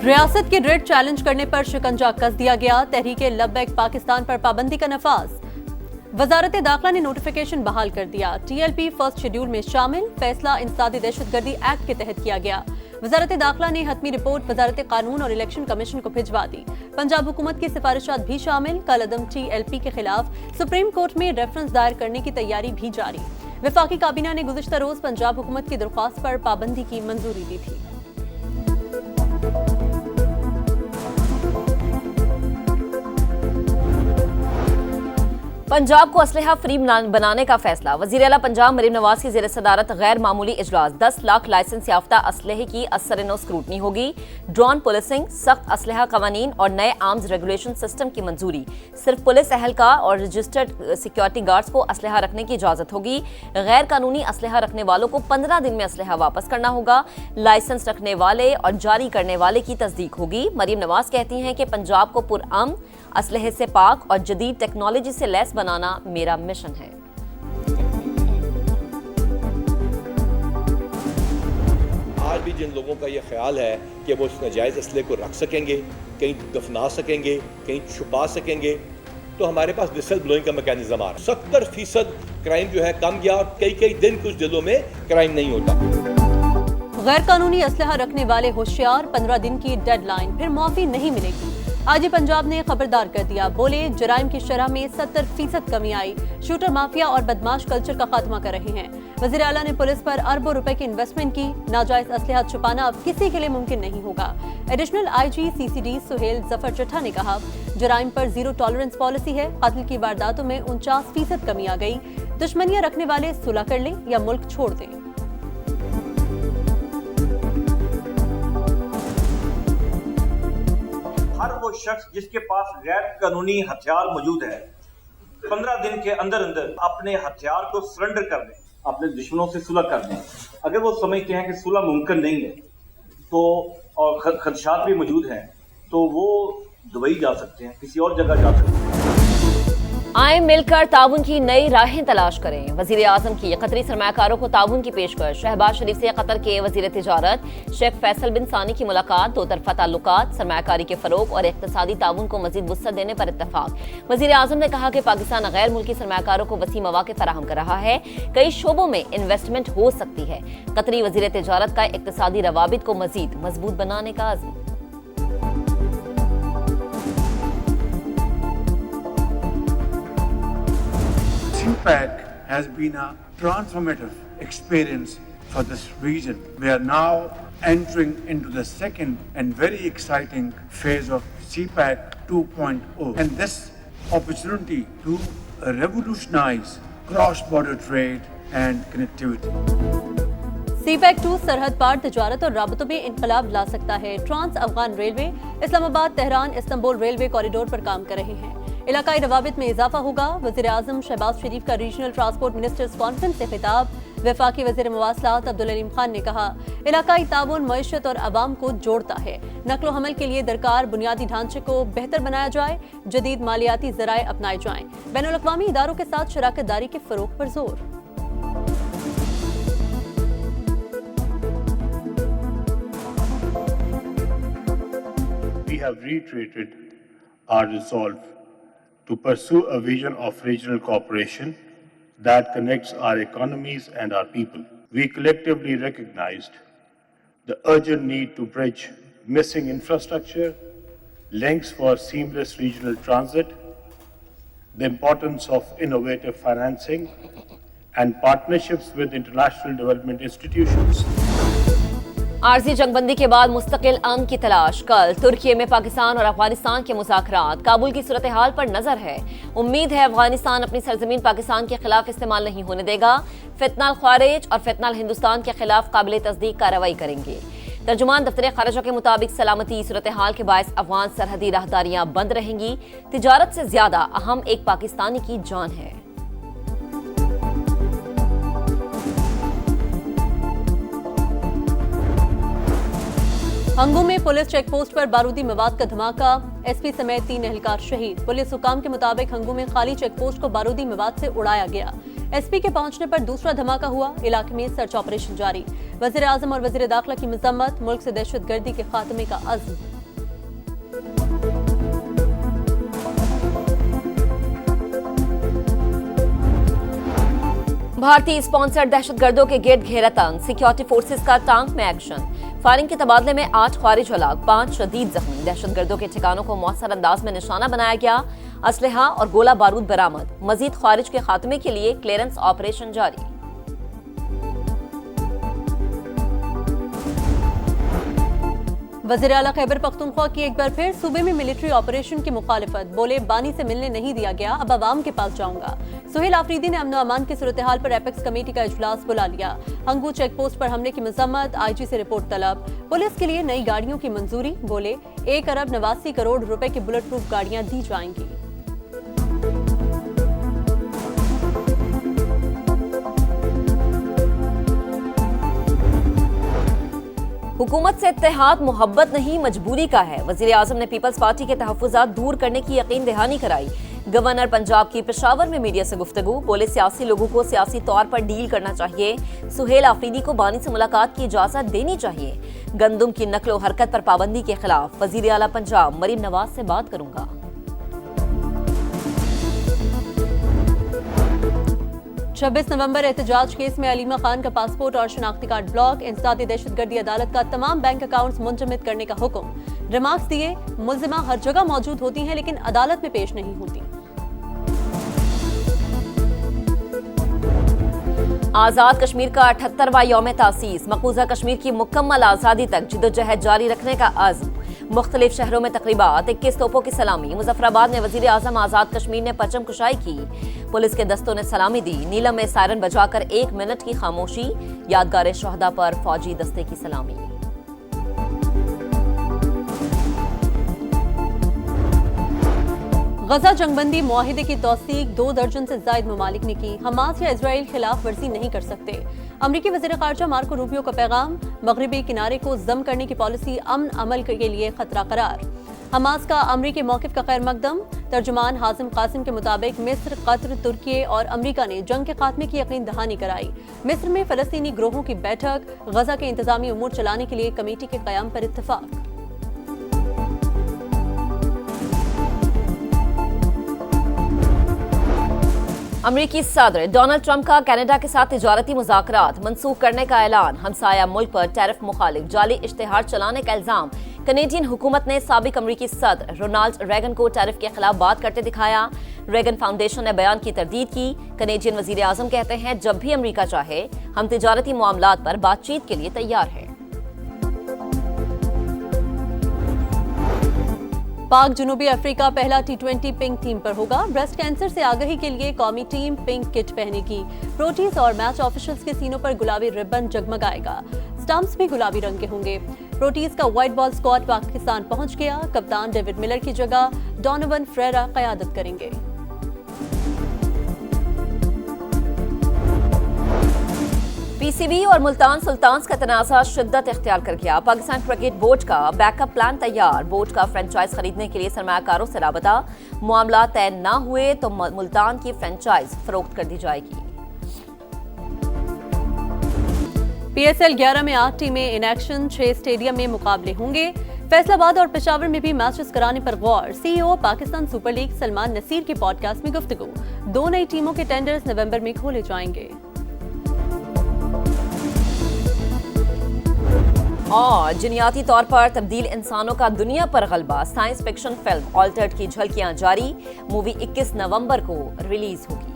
रियासत के red challenge करने पर शिकंजा कस दिया गया। तहरीके लब्बैक पाकिस्तान पर पाबंदी का नफाज। वजारत दाखिला ने नोटिफिकेशन बहाल कर दिया। टीएलपी फर्स्ट शेड्यूल में शामिल। फैसला इंसदादी दहशतगर्दी एक्ट के तहत किया गया। वजारत दाखिला ने हतमी रिपोर्ट वजारत कानून और इलेक्शन कमीशन को भिजवा दी। पंजाब हुकूमत की सिफारिशात भी शामिल। कलअदम टीएलपी के खिलाफ सुप्रीम कोर्ट में रेफरेंस दायर करने की तैयारी भी जारी। वफाकी काबीना ने गुज़िश्ता रोज पंजाब हुकूमत की दरख्वास्त पर पाबंदी की मंजूरी दी थी। पंजाब को असलहा फ्री बनाने का फैसला। वज़ीर आला पंजाब मरीम नवाज की ज़ेर सदारत गैर मामूली इजलास। 10 लाख लाइसेंस याफ्ता असलहे की असर-ए-नौ स्क्रूटनी होगी। ड्रोन पुलिसिंग, सख्त असलहा कवानीन और नए आर्म्स रेगुलेशन सिस्टम की मंजूरी। सिर्फ पुलिस एहलकार और रजिस्टर्ड सिक्योरिटी गार्ड्स को असलहा रखने की इजाजत होगी। गैर कानूनी असलहा रखने वालों को 15 दिन में असलहा वापस करना होगा। लाइसेंस रखने वाले और जारी करने वाले की तस्दीक होगी। मरीम नवाज कहती हैं कि पंजाब को पुरअमन, असलहे से पाक और जदीद टेक्नोलॉजी से लैस बनाना मेरा मिशन है। आज भी जिन लोगों का ये ख्याल है कि वो इस नाजायज़ असले को रख सकेंगे, कहीं दफना सकेंगे, कहीं छुपा सकेंगे, तो हमारे पास विसल ब्लोइंग का मैकेनिज्म आ रहा है। 70% क्राइम जो है कम गया और कई दिन कुछ जिलों में क्राइम नहीं होता। गैर कानूनी असलहा रखने वाले होशियार, 15 दिन की डेडलाइन, फिर माफी नहीं मिलेगी। आज ही पंजाब ने खबरदार कर दिया। बोले जराइम की शरह में 70% कमी आई। शूटर माफिया और बदमाश कल्चर का खात्मा कर रहे हैं। वज़ीर आला ने पुलिस पर अरबों रुपए की इन्वेस्टमेंट की। नाजायज असलहा छुपाना अब किसी के लिए मुमकिन नहीं होगा। Additional IG CCD Suhail Zafar Chattha ने कहा, जराइम पर जीरो टॉलरेंस पॉलिसी है। कत्ल की वारदातों में 49% कमी आ गई। दुश्मनियां रखने वाले सुलह कर लें या मुल्क छोड़ दें। हर वो शख्स जिसके पास गैर कानूनी हथियार मौजूद है, 15 दिन के अंदर अंदर अपने हथियार को सरेंडर कर दें, अपने दुश्मनों से सुलह कर दें। अगर वो समझते हैं कि सुलह मुमकिन नहीं है तो और खदशात भी मौजूद हैं, तो वो दुबई जा सकते हैं, किसी और जगह जा सकते हैं। आए मिलकर ताउन की नई राहें तलाश करें। वजीर आजम की कतरी सरमायाकारों को ताउन की पेशकश। शहबाज शरीफ से कतर के वजीर तिजारत शेख फैसल बिन सानी की मुलाकात। दो तरफा ताल्लुकात, सरमायाकारी के फरोग और इक्तसादी ताउन को मजीद वुसअत देने पर इत्तफाक। वजीर आजम ने कहा कि पाकिस्तान गैर मुल्की सरमायाकारों को वसी मौके फराहम कर रहा है। कई शोबों में इन्वेस्टमेंट हो सकती है। कतरी वजीर तिजारत का इक्तसादी रवाबित को मजीद मजबूत बनाने का अज़्म। CPAC has been a transformative experience for this region. We are now entering into the second and very exciting phase of CPAC 2.0, and this opportunity to revolutionize cross-border trade and connectivity. CPAC 2 सरहद पार तिजारत और राबतों में इनकलाब ला सकता है। Trans Afghan railway Islamabad Tehran Istanbul railway corridor पर काम कर रहे हैं। इलाकाई रवाबित में इजाफा होगा। वज़ीर आज़म शहबाज शरीफ का रीजनल ट्रांसपोर्ट मिनिस्टर्स कॉन्फ्रेंस से खिताब। वफाकी वज़ीर मवासलात अब्दुल अलीम खान ने कहा, इलाकाई ताउन मईशत और अवाम को जोड़ता है। नकलो हमल के लिए दरकार बुनियादी ढांचे को बेहतर बनाया जाए। जदीद मालियाती ज़राए अपनाए जाएं। बैनुल अक़वामी इदारों के साथ शराकत दारी के फ़रोग़ पर जोर। We have reiterated our resolve to pursue a vision of regional cooperation that connects our economies and our people. We collectively recognized the urgent need to bridge missing infrastructure, links for seamless regional transit, the importance of innovative financing, and partnerships with international development institutions. आरजी जंगबंदी के बाद मुस्तकिल अमन की तलाश। कल तुर्की में पाकिस्तान और अफगानिस्तान के मुज़ाकरात। काबुल की सूरत हाल पर नजर है। उम्मीद है अफगानिस्तान अपनी सरजमीन पाकिस्तान के खिलाफ इस्तेमाल नहीं होने देगा। फितनाल ख्वारिज और फितनाल हिंदुस्तान के खिलाफ काबिल तस्दीक कार्रवाई करेंगे। तर्जुमान दफ्तर खारजा के मुताबिक सलामती सूरत हाल के बायस अफगान सरहदी राहदारियां बंद रहेंगी। तिजारत से ज्यादा अहम एक पाकिस्तानी की जान है। हंगू में पुलिस चेक पोस्ट पर बारूदी मवाद का धमाका। एसपी समेत 3 एहलकार शहीद। पुलिस हुकाम के मुताबिक हंगू में खाली चेक पोस्ट को बारूदी मवाद से उड़ाया गया। एसपी के पहुंचने पर दूसरा धमाका हुआ। इलाके में सर्च ऑपरेशन जारी। वजीर आजम और वजीर दाखिला की मजम्मत। मुल्क से दहशतगर्दी के खात्मे का अज़्म। भारतीय स्पॉन्सर्ड दहशतगर्दों के गेट घेरा तंग, सिक्योरिटी फोर्सेस का टांक में एक्शन। फायरिंग के तबादले में 8 ख्वारिज हलाक, 5 शदीद जख्मी। दहशतगर्दों के ठिकानों को मौसर अंदाज में निशाना बनाया गया। असलहा और गोला बारूद बरामद। मजीद ख्वारिज के खात्मे के लिए क्लियरेंस ऑपरेशन जारी। वज़ीर आला खैबर पख्तूनख्वा की एक बार फिर सूबे में मिलिट्री ऑपरेशन की मुखालिफत। बोले बानी से मिलने नहीं दिया गया, अब अवाम के पास जाऊंगा। सुहेल आफरीदी ने अमन अमान की सूरत हाल पर एपेक्स कमेटी का इजलास बुला लिया। हंगू चेक पोस्ट पर हमले की मजम्मत, IG से रिपोर्ट तलब। पुलिस के लिए नई गाड़ियों की मंजूरी। बोले 1 अरब 89 करोड़ रुपए की बुलेट प्रूफ गाड़ियां दी जाएंगी। हुकूमत से इत्तेहाद मोहब्बत नहीं मजबूरी का है। वज़ीर आज़म ने पीपल्स पार्टी के तहफ़्फ़ुज़ात दूर करने की यकीन दहानी कराई। गवर्नर पंजाब की पेशावर में मीडिया से गुफ्तगू। बोले सियासी लोगों को सियासी तौर पर डील करना चाहिए। सुहेल आफरीदी को बानी से मुलाकात की इजाजत देनी चाहिए। गंदुम की नकलो हरकत पर पाबंदी के खिलाफ वज़ीर आला पंजाब मरीम नवाज से बात करूंगा। 26 नवंबर एहतजाज केस में अलीमा खान का पासपोर्ट और शनाख्ती कार्ड ब्लॉक। इंसदादी दहशतगर्दी अदालत का तमाम बैंक अकाउंट्स मुंजमद करने का हुक्म। रिमार्क्स दिए मुल्जिमा हर जगह मौजूद होती हैं लेकिन अदालत में पेश नहीं होती। आजाद कश्मीर का 78वां यौम तासीस। मकबूजा कश्मीर की मुकम्मल आज़ादी तक जिद्दोजहद जारी रखने का अज़्म। मुख्तलिफ शहरों में तकरीबात, 21 तोपों की सलामी। मुजफ्फराबाद में वज़ीर आज़म आज़ाद कश्मीर ने परचम कुशाई की। पुलिस के दस्तों ने सलामी दी। नीलम में सायरन बजाकर 1 मिनट की खामोशी। यादगार शोहदा पर फौजी दस्ते की सलामी। गजा जंगबंदी मुआहिदे की तौसीक 2 दर्जन से जायद ममालिक ने की। हमास या इजराइल खिलाफ वर्जी नहीं कर सकते। अमरीकी वज़ीर ख़ारजा मार्को रूबियो का पैगाम। मगरिबी किनारे को जम करने की पॉलिसी अमन अमल के लिए खतरा करार। हमास का अमरीकी मौक़िफ़ का खैर मकदम। तर्जुमान हाजिम कासिम के मुताबिक मिस्र, कतर, तुर्की और अमरीका ने जंग के खात्मे की यकीन दहानी कराई। मिस्र में फ़लस्तीनी ग्रोहों की बैठक। गजा के इंतज़ामी उमूर चलाने के लिए कमेटी के क़याम पर इत्तफ़ाक़। अमरीकी सदर डोनाल्ड ट्रंप का कनाडा के साथ तिजारती मुज़ाकरात मनसूख करने का ऐलान। हमसाया मुल्क पर टैरिफ मुखालिफ जाली इश्तिहार चलाने का इल्जाम। कनेडियन हुकूमत ने साबिक अमरीकी सदर रोनाल्ड रेगन को टैरिफ के खिलाफ बात करते दिखाया। रेगन फाउंडेशन ने बयान की तरदीद की। कनेडियन वज़ीर आज़म कहते हैं जब भी अमरीका चाहे हम तिजारती मामलात पर बातचीत के लिए तैयार हैं। पाक जनूबी अफ्रीका पहला T20 पिंक थीम पर होगा। ब्रेस्ट कैंसर से आगाही के लिए कौमी टीम पिंक किट पहनेगी। प्रोटीज और मैच ऑफिशियल्स के सीनों पर गुलाबी रिबन जगमगाएगा। स्टंप्स भी गुलाबी रंग के होंगे। प्रोटीज का व्हाइट बॉल स्क्वाड पाकिस्तान पहुंच गया। कप्तान डेविड मिलर की जगह डोनोवन फ्रेरा क़यादत करेंगे। PCB और मुल्तान सुल्तान्स का तनाज़ा शिद्दत इख्तियार कर गया। पाकिस्तान क्रिकेट बोर्ड का बैकअप प्लान तैयार। बोर्ड का फ्रेंचाइज खरीदने के लिए सरमायाकारों से राबता। मामला तय न हुए तो मुल्तान की फ्रेंचाइज फरोख्त कर दी जाएगी। PSL 11 में 8 टीमें इन एक्शन। 6 स्टेडियम में मुकाबले होंगे। फैसलाबाद और पेशावर में भी मैचेस कराने पर गौर। CEO Pakistan super league Salman Naseer के पॉडकास्ट में गुफ्तगू। 2 नई टीमों के टेंडर्स नवंबर में खोले जाएंगे। और जिनियाती तौर पर तब्दील इंसानों का दुनिया पर गलबा। साइंस फिक्शन फिल्म ऑल्टर्ड की झलकियां जारी। मूवी 21 नवंबर को रिलीज होगी।